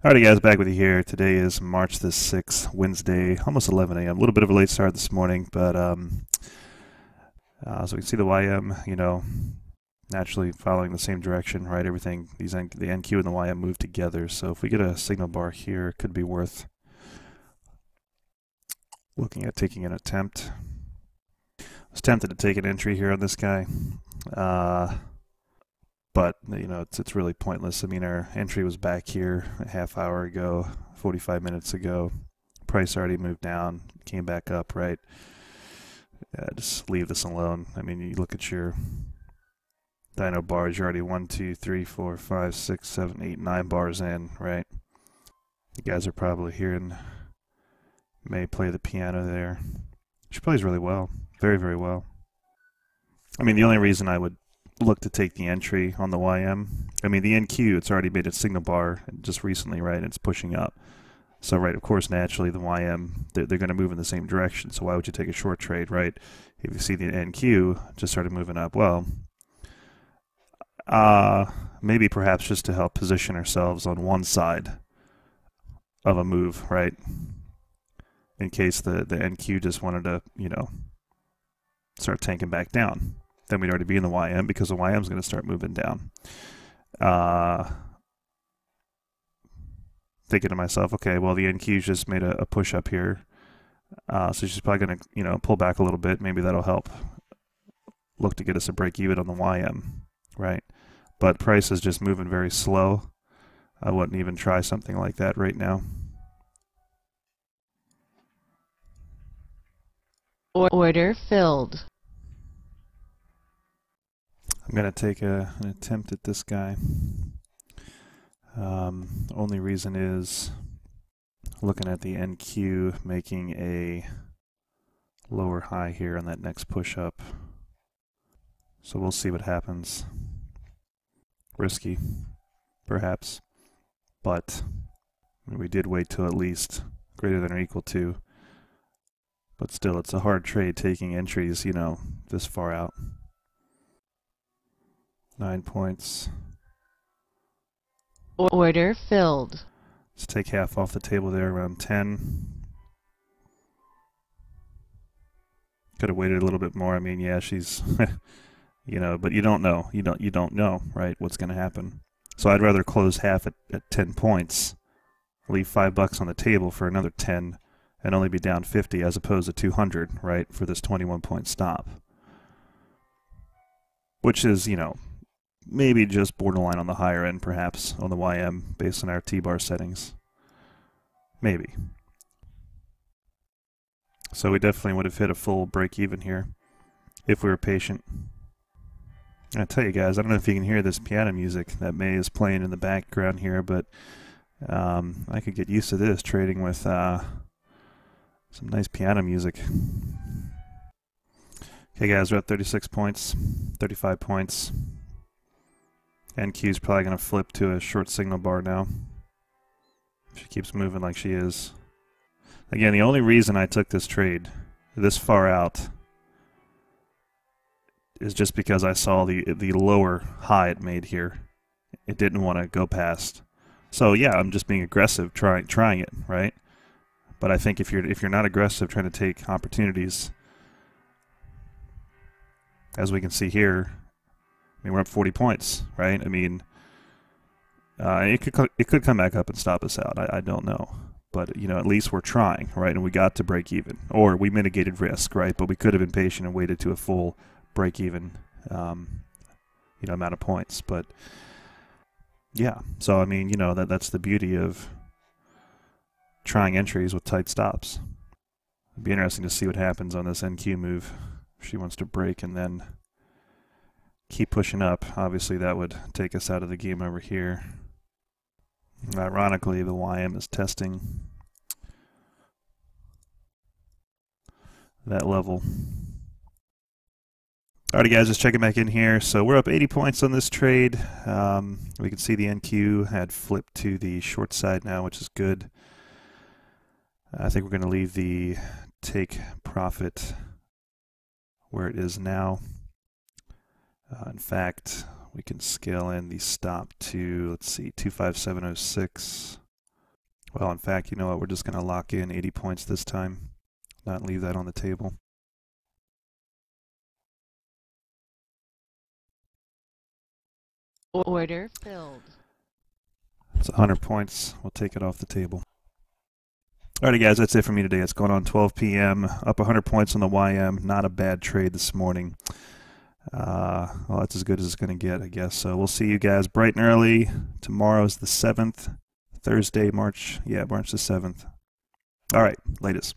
Alrighty guys, back with you here. Today is March the 6th, Wednesday, almost 11 a.m. A little bit of a late start this morning, but so we can see the YM, naturally following the same direction, right? Everything, the NQ and the YM move together. So if we get a signal bar here, it could be worth looking at taking an attempt. I was tempted to take an entry here on this guy. But, it's really pointless. I mean, our entry was back here a half hour ago, 45 minutes ago. Price already moved down, came back up, right? Just leave this alone. I mean, you look at your DynoBars, you're already 1, 2, 3, 4, 5, 6, 7, 8, 9 bars in, right? You guys are probably hearing May play the piano there. She plays really well, very, very well. I mean, the only reason I would look to take the entry on the YM. I mean, the NQ, it's already made a signal bar just recently, right? It's pushing up. So, right, of course, naturally, the YM, they're going to move in the same direction. So why would you take a short trade, right? If you see the NQ just started moving up, well, maybe perhaps just to help position ourselves on one side of a move, right? In case the NQ just wanted to, start tanking back down. Then we'd already be in the YM because the YM is going to start moving down. Thinking to myself, okay, well, the NQ just made a push up here. So she's probably going to, pull back a little bit. Maybe that'll help look to get us a break even on the YM, right? But price is just moving very slow. I wouldn't even try something like that right now. Order filled. I'm going to take an attempt at this guy. Only reason is looking at the NQ making a lower high here on that next push up. So we'll see what happens. Risky, perhaps, but we did wait till at least greater than or equal to. But still, it's a hard trade taking entries, this far out. 9 points. Order filled. Let's take half off the table there, around 10. Could have waited a little bit more. I mean, yeah, she's, but you don't know. You don't know, right, what's going to happen. So I'd rather close half at 10 points, leave $5 on the table for another 10, and only be down 50 as opposed to 200, right, for this 21-point stop. Which is, maybe just borderline on the higher end, perhaps, on the YM, based on our T-bar settings. Maybe. So we definitely would have hit a full break even here, if we were patient. I tell you guys, I don't know if you can hear this piano music that May is playing in the background here, but I could get used to this, trading with some nice piano music. Okay guys, we're at 36 points, 35 points. NQ is probably going to flip to a short signal bar now. If she keeps moving like she is. Again, the only reason I took this trade this far out is just because I saw the lower high it made here. It didn't want to go past. So yeah, I'm just being aggressive, trying it, right? But I think if you're not aggressive, trying to take opportunities, as we can see here. I mean, we're up 40 points, right? I mean, it could come back up and stop us out. I don't know, but at least we're trying, right? And we got to break even, or we mitigated risk, right? But we could have been patient and waited to a full break even, amount of points. But yeah, so I mean, that's the beauty of trying entries with tight stops. It'd be interesting to see what happens on this NQ move. If she wants to break and then keep pushing up, obviously that would take us out of the game over here. Ironically, the YM is testing that level. Alrighty guys, just checking back in here. So we're up 80 points on this trade. We can see the NQ had flipped to the short side now, which is good. I think we're going to leave the take profit where it is now. In fact, we can scale in the stop to, let's see, 25706. Well, in fact, you know what? We're just going to lock in 80 points this time, not leave that on the table. Order filled. It's 100 points. We'll take it off the table. Alrighty, guys, that's it for me today. It's going on 12 p.m. Up 100 points on the YM. Not a bad trade this morning. Well, that's as good as it's going to get, I guess. So we'll see you guys bright and early. Tomorrow's the 7th. Thursday, March the 7th. All right, latest.